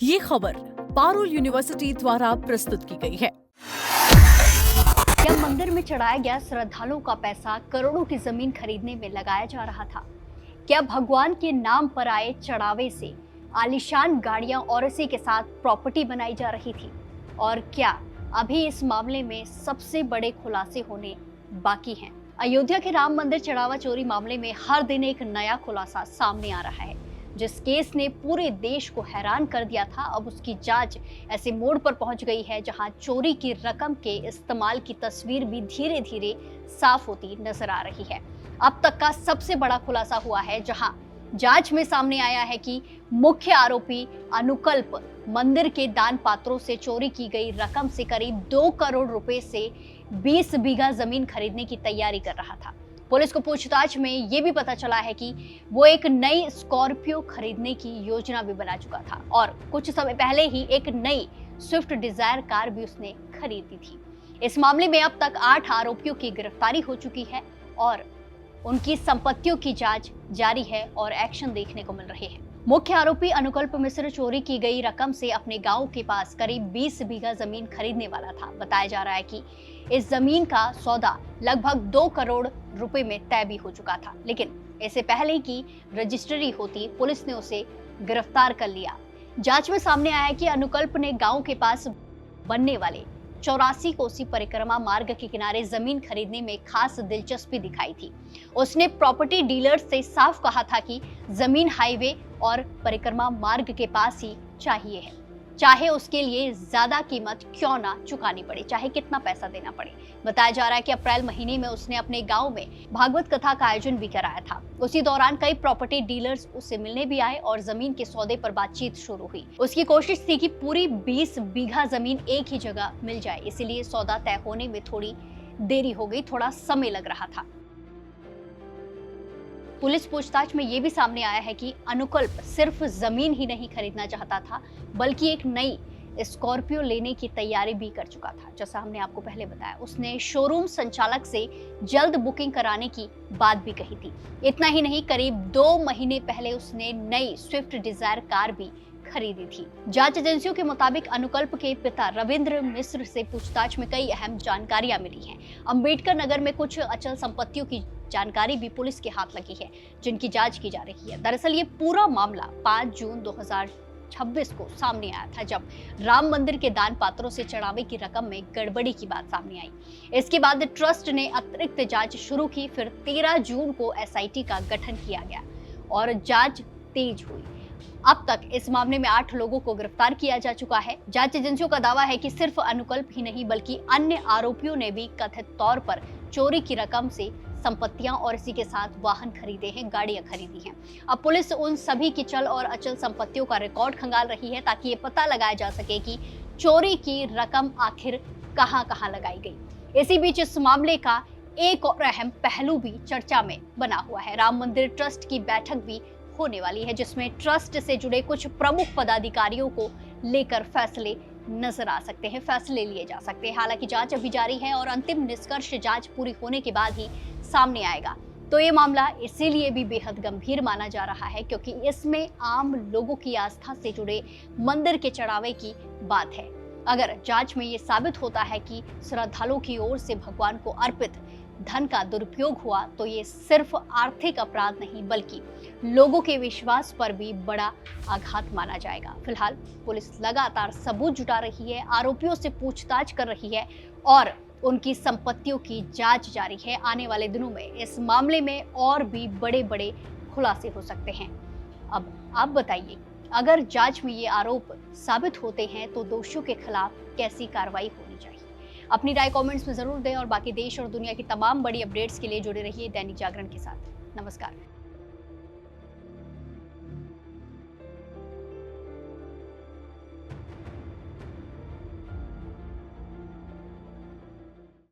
ये खबर पारुल यूनिवर्सिटी द्वारा प्रस्तुत की गई है। क्या मंदिर में चढ़ाया गया श्रद्धालुओं का पैसा करोड़ों की जमीन खरीदने में लगाया जा रहा था? क्या भगवान के नाम पर आए चढ़ावे से आलीशान गाड़ियां और इसी के साथ प्रॉपर्टी बनाई जा रही थी? और क्या अभी इस मामले में सबसे बड़े खुलासे होने बाकी हैं? अयोध्या के राम मंदिर चढ़ावा चोरी मामले में हर दिन एक नया खुलासा सामने आ रहा है। जिस केस ने पूरे देश को हैरान कर दिया था, अब उसकी जांच ऐसे मोड़ पर पहुंच गई है जहां चोरी की रकम के इस्तेमाल की तस्वीर भी धीरे धीरे साफ होती नजर आ रही है। अब तक का सबसे बड़ा खुलासा हुआ है, जहां जांच में सामने आया है कि मुख्य आरोपी अनुकल्प मंदिर के दान पात्रों से चोरी की गई रकम से करीब 2 करोड़ रुपए से 20 बीघा जमीन खरीदने की तैयारी कर रहा था। पुलिस को पूछताछ में ये भी पता चला है कि वो एक नई स्कॉर्पियो खरीदने की योजना भी बना चुका था और कुछ समय पहले ही एक नई स्विफ्ट डिजायर कार भी उसने खरीदी थी। इस मामले में अब तक 8 आरोपियों की गिरफ्तारी हो चुकी है और उनकी संपत्तियों की जांच जारी है और एक्शन देखने को मिल रहे हैं। मुख्य आरोपी अनुकल्प मिश्र चोरी की गई रकम से अपने गांव के पास करीब 20 बीघा जमीन खरीदने वाला था। बताया जा रहा है कि इस जमीन का सौदा लगभग 2 करोड़ रुपए में तय भी हो चुका था, लेकिन इससे पहले की रजिस्ट्री होती पुलिस ने उसे गिरफ्तार कर लिया। जांच में सामने आया कि अनुकल्प ने गांव के पास बनने वाले 84 कोसी परिक्रमा मार्ग के किनारे जमीन खरीदने में खास दिलचस्पी दिखाई थी। उसने प्रॉपर्टी डीलर से साफ कहा था कि जमीन हाईवे और परिक्रमा मार्ग के पास ही चाहिए है, चाहे उसके लिए ज्यादा कीमत क्यों ना चुकानी पड़े, चाहे कितना पैसा देना पड़े। बताया जा रहा है कि अप्रैल महीने में उसने अपने गांव में भागवत कथा का आयोजन भी कराया था। उसी दौरान कई प्रॉपर्टी डीलर्स उससे मिलने भी आए और जमीन के सौदे पर बातचीत शुरू हुई। उसकी कोशिश थी कि पूरी 20 बीघा जमीन एक ही जगह मिल जाए, इसीलिए सौदा तय होने में थोड़ी देरी हो गई, थोड़ा समय लग रहा था। पुलिस पूछताछ में ये भी सामने आया है कि अनुकल्प सिर्फ जमीन ही नहीं खरीदना चाहता था, बल्कि एक नई स्कॉर्पियो लेने की तैयारी भी कर चुका था। जैसा हमने आपको पहले बताया, उसने शोरूम संचालक से जल्द बुकिंग कराने की बात भी कही थी। इतना ही नहीं, करीब 2 महीने पहले उसने नई स्विफ्ट डिजायर कार भी खरीदी थी। जांच एजेंसियों के मुताबिक अनुकल्प के पिता रविंद्र मिश्र से पूछताछ में कई अहम जानकारियां मिली हैं। अंबेडकर नगर में कुछ अचल संपत्तियों की जानकारी भी पुलिस के हाथ लगी है, जिनकी जांच की जा रही है। दरअसल ये पूरा मामला 5 जून 2026 को सामने आया था, जब राम मंदिर के दान पात्रों से चढ़ावे की रकम में गड़बड़ी की बात सामने आई। इसके बाद ट्रस्ट ने अतिरिक्त जांच शुरू की। फिर 13 जून को एसआईटी का गठन किया गया और जांच तेज हुई। अब तक इस मामले में 8 लोगों को गिरफ्तार किया जा चुका है। जांच एजेंसियों का दावा है कि सिर्फ अनुकल्प ही नहीं, बल्कि अन्य आरोपियों ने भी कथित तौर पर चोरी की रकम से संपत्तियां और इसी के साथ वाहन खरीदे हैं, गाड़ियां खरीदी हैं। अब पुलिस उन सभी की चल और अचल संपत्तियों का रिकॉर्ड खंगाल रही है, ताकि ये पता लगाया जा सके कि चोरी की रकम आखिर कहां-कहां लगाई गई। इसी बीच इस मामले का एक और अहम पहलू भी चर्चा में बना हुआ है। राम मंदिर ट्रस्ट की बैठक भी होने वाली है, जिसमें ट्रस्ट से जुड़े कुछ प्रमुख पदाधिकारियों को लेकर फैसले नजर आ सकते हैं, फैसले लिए जा सकते हैं। हालांकि जांच अभी जारी है और अंतिम निष्कर्ष जांच पूरी होने के बाद ही सामने आएगा। तो ये मामला इसीलिए भी बेहद गंभीर माना जा रहा है, क्योंकि इसमें आम लोगों की आस्था से जुड़े मंदिर के चढ़ावे की बात है। अगर जांच में ये साबित होता है कि श्रद्धालुओं की ओर से भगवान को अर्पित धन का दुरुपयोग हुआ, तो ये सिर्फ आर्थिक अपराध नहीं, बल्कि लोगों के विश्वास पर भी बड़ा आघात माना जाएगा। फिलहाल पुलिस लगातार सबूत जुटा रही है, आरोपियों से पूछताछ कर रही है और उनकी संपत्तियों की जांच जारी है। आने वाले दिनों में इस मामले में और भी बड़े-बड़े खुलासे हो सकते हैं। अब आप बताइए, अगर जांच में ये आरोप साबित होते हैं तो दोषियों के खिलाफ कैसी कार्रवाई होनी चाहिए? अपनी राय कमेंट्स में जरूर दें और बाकी देश और दुनिया की तमाम बड़ी अपडेट्स के लिए जुड़े रहिए दैनिक जागरण के साथ। नमस्कार।